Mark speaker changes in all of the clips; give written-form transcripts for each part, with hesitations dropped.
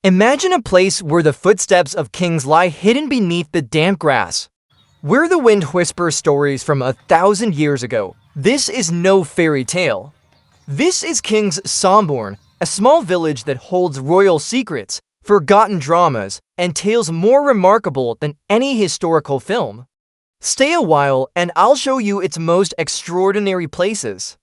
Speaker 1: Imagine a place where the footsteps of kings lie hidden beneath the damp grass, where the wind whispers stories from 1,000 years ago. This is no fairy tale. This is King's Somborn, a small village that holds royal secrets, forgotten dramas, and tales more remarkable than any historical film. Stay a while and I'll show you its most extraordinary places.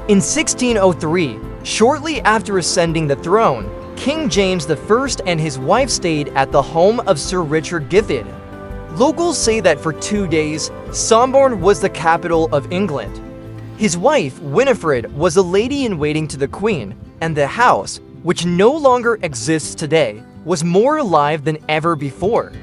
Speaker 1: In 1603, shortly after ascending the throne, King James I and his wife stayed at the home of Sir Richard Gifford. Locals say that for 2 days, Somborn was the capital of England. His wife, Winifred, was a lady-in-waiting to the Queen, and the house, which no longer exists today, was more alive than ever before.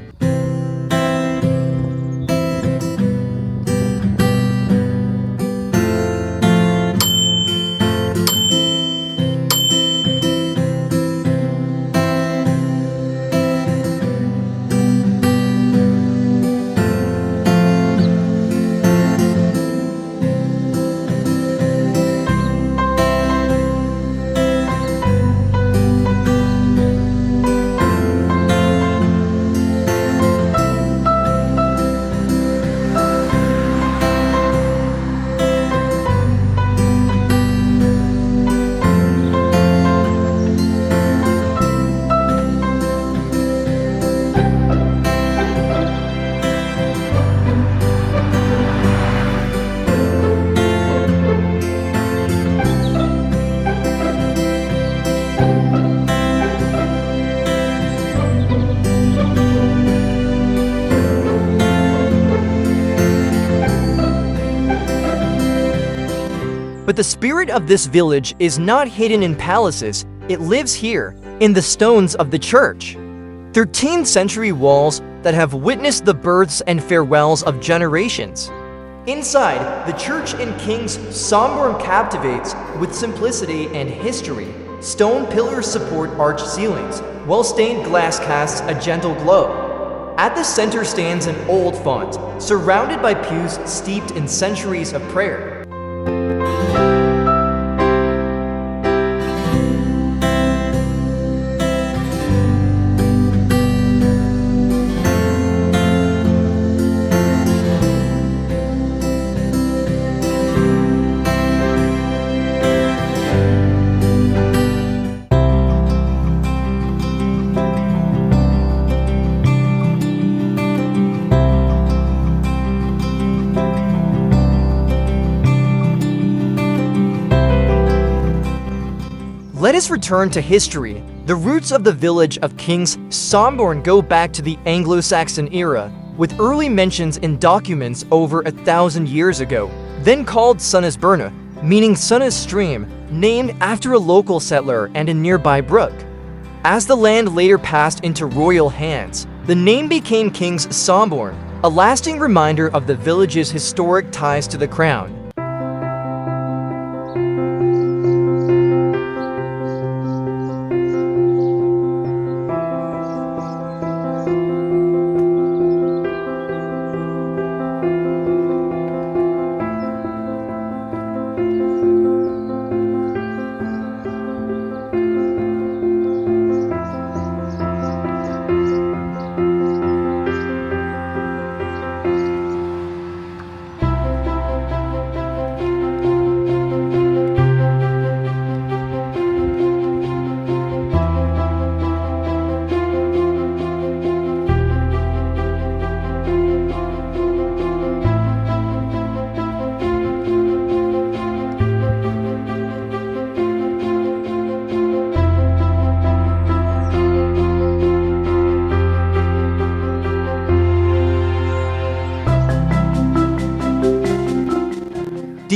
Speaker 1: But the spirit of this village is not hidden in palaces, it lives here, in the stones of the church. 13th century walls that have witnessed the births and farewells of generations. Inside, the church in King's Somborn captivates with simplicity and history. Stone pillars support arched ceilings, while stained glass casts a gentle glow. At the center stands an old font, surrounded by pews steeped in centuries of prayer. Let us return to history. The roots of the village of King's Somborn go back to the Anglo-Saxon era, with early mentions in documents over 1,000 years ago, then called Sunnesburna, meaning Sunnes stream, named after a local settler and a nearby brook. As the land later passed into royal hands, the name became King's Somborn, a lasting reminder of the village's historic ties to the crown.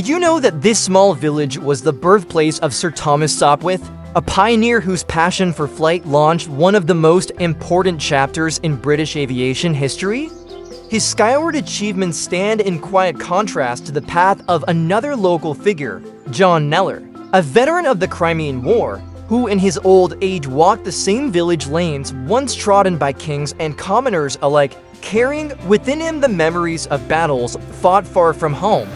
Speaker 1: Did you know that this small village was the birthplace of Sir Thomas Sopwith, a pioneer whose passion for flight launched one of the most important chapters in British aviation history? His skyward achievements stand in quiet contrast to the path of another local figure, John Kneller, a veteran of the Crimean War, who in his old age walked the same village lanes once trodden by kings and commoners alike, carrying within him the memories of battles fought far from home.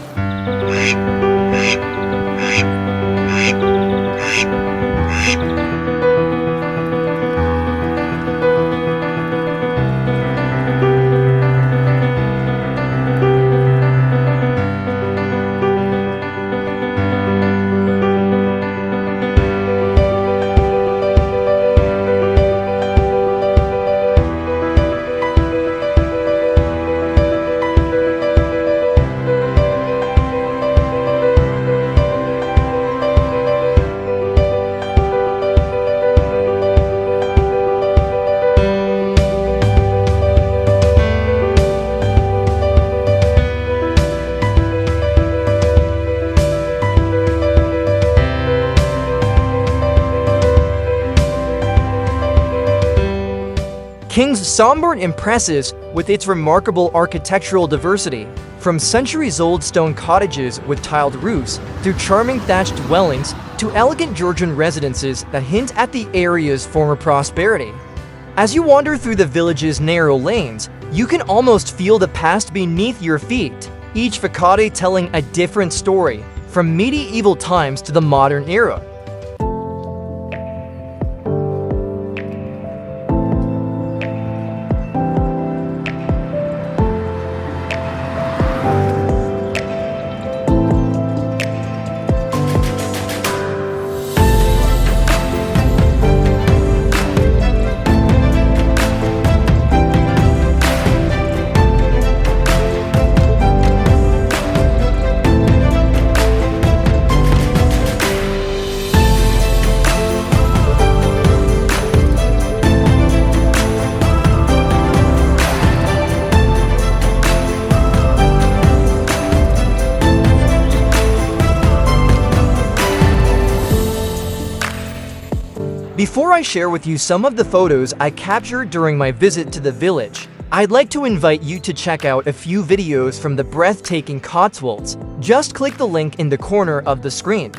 Speaker 1: King's Somborn impresses with its remarkable architectural diversity, from centuries-old stone cottages with tiled roofs, through charming thatched dwellings, to elegant Georgian residences that hint at the area's former prosperity. As you wander through the village's narrow lanes, you can almost feel the past beneath your feet, each facade telling a different story, from medieval times to the modern era. Before I share with you some of the photos I captured during my visit to the village, I'd like to invite you to check out a few videos from the breathtaking Cotswolds. Just click the link in the corner of the screen.